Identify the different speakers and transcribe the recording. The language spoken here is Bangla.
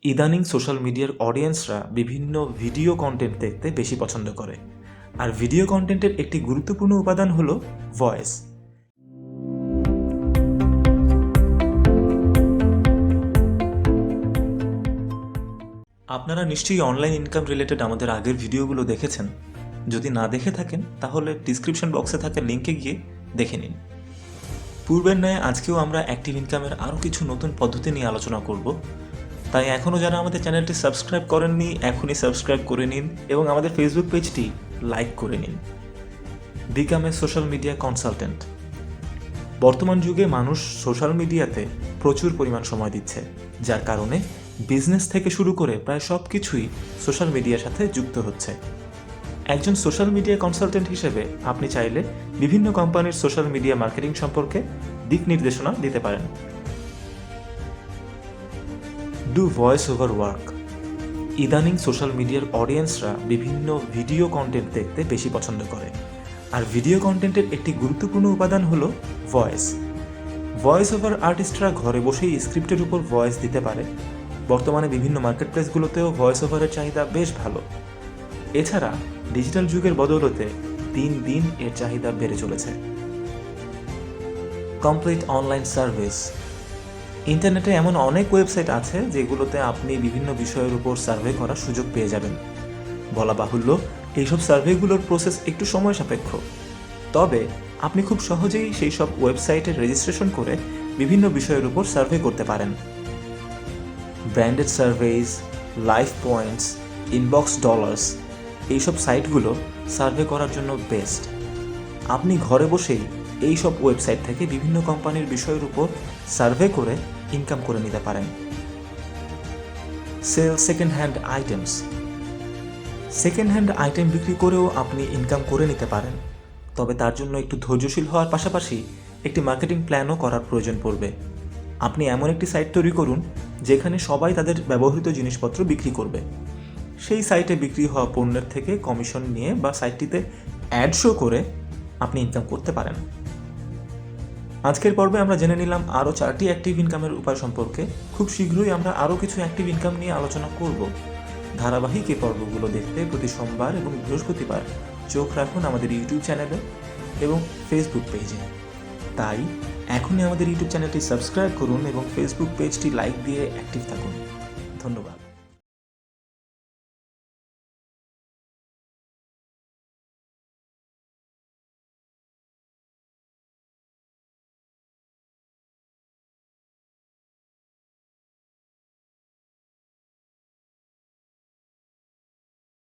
Speaker 1: ইদানিং সোশ্যাল মিডিয়ার অডিয়েন্সরা বিভিন্ন ভিডিও কন্টেন্ট দেখতে বেশি পছন্দ করে, আর ভিডিও কন্টেন্টের একটি গুরুত্বপূর্ণ উপাদান হলো ভয়েস। আপনারা নিশ্চয়ই অনলাইন ইনকাম রিলেটেড আমাদের আগের ভিডিওগুলো দেখেছেন। যদি না দেখে থাকেন তাহলে ডিসক্রিপশন বক্সে থাকা লিঙ্কে গিয়ে দেখে নিন। পূর্বের ন্যায় আজকেও আমরা অ্যাক্টিভ ইনকামের আরও কিছু নতুন পদ্ধতি নিয়ে আলোচনা করব। তাই এখনও যারা আমাদের চ্যানেলটি সাবস্ক্রাইব করেননি এখনই সাবস্ক্রাইব করে নিন এবং আমাদের ফেসবুক পেজটি লাইক করে নিন। Become a social media consultant. বর্তমান যুগে মানুষ সোশ্যাল মিডিয়াতে প্রচুর পরিমাণ সময় দিচ্ছে, যার কারণে বিজনেস থেকে শুরু করে প্রায় সব কিছুই সোশ্যাল মিডিয়ার সাথে যুক্ত হচ্ছে। একজন সোশ্যাল মিডিয়া কনসালটেন্ট হিসেবে আপনি চাইলে বিভিন্ন কোম্পানির সোশ্যাল মিডিয়া মার্কেটিং সম্পর্কে দিক নির্দেশনা দিতে পারেন। Do voice over work. ইদানিং সোশ্যাল মিডিয়ার অডিয়েন্সরা বিভিন্ন ভিডিও কন্টেন্ট দেখতে বেশি পছন্দ করে, আর ভিডিও কন্টেন্টের একটি গুরুত্বপূর্ণ উপাদান হলো ভয়েস। ভয়েস ওভার আর্টিস্টরা ঘরে বসেই স্ক্রিপ্টের উপর ভয়েস দিতে পারে। বর্তমানে বিভিন্ন মার্কেট প্লেসগুলোতেও ভয়েস ওভারের চাহিদা বেশ ভালো। এছাড়া ডিজিটাল যুগের বদৌলতে দিন দিন এর চাহিদা বেড়ে চলেছে। Complete online service. ইন্টারনেটে এমন অনেক ওয়েবসাইট আছে যেগুলোতে আপনি বিভিন্ন বিষয়ের উপর সার্ভে করার সুযোগ পেয়ে যাবেন। বলা বাহুল্য, এইসব সার্ভেগুলোর প্রসেস একটু সময় সাপেক্ষ, তবে আপনি খুব সহজেই সেই সব ওয়েবসাইটে রেজিস্ট্রেশন করে বিভিন্ন বিষয়ের উপর সার্ভে করতে পারেন। Branded surveys, life points, inbox dollars, এইসব সাইটগুলো সার্ভে করার জন্য বেস্ট। আপনি ঘরে বসেই এই সব ওয়েবসাইট থেকে বিভিন্ন কোম্পানির বিষয়ের উপর সার্ভে করে ইনকাম করে নিতে পারেন। Sell second hand items. Second hand item বিক্রি করেও আপনি ইনকাম করে নিতে পারেন, তবে তার জন্য একটু ধৈর্যশীল হওয়ার পাশাপাশি একটি মার্কেটিং প্ল্যানও করার প্রয়োজন পড়বে। আপনি এমন একটি সাইট তৈরি করুন যেখানে সবাই তাদের ব্যবহৃত জিনিসপত্র বিক্রি করবে। সেই সাইটে বিক্রি হওয়া পণ্যের থেকে কমিশন নিয়ে বা সাইটটিতে অ্যাড শো করে আপনি ইনকাম করতে পারেন। আজকের পর্বে আমরা জেনে নিলাম আরও 4টি অ্যাক্টিভ ইনকামের উপায় সম্পর্কে। খুব শীঘ্রই আমরা আরও কিছু অ্যাক্টিভ ইনকাম নিয়ে আলোচনা করব। ধারাবাহিক এই পর্বগুলো দেখতে প্রতি সোমবার এবং বৃহস্পতিবার চোখ রাখুন আমাদের ইউটিউব চ্যানেলে এবং ফেসবুক পেজে। তাই এখনই আমাদের ইউটিউব চ্যানেলটি সাবস্ক্রাইব করুন এবং ফেসবুক পেজটি লাইক দিয়ে অ্যাক্টিভ থাকুন। ধন্যবাদ।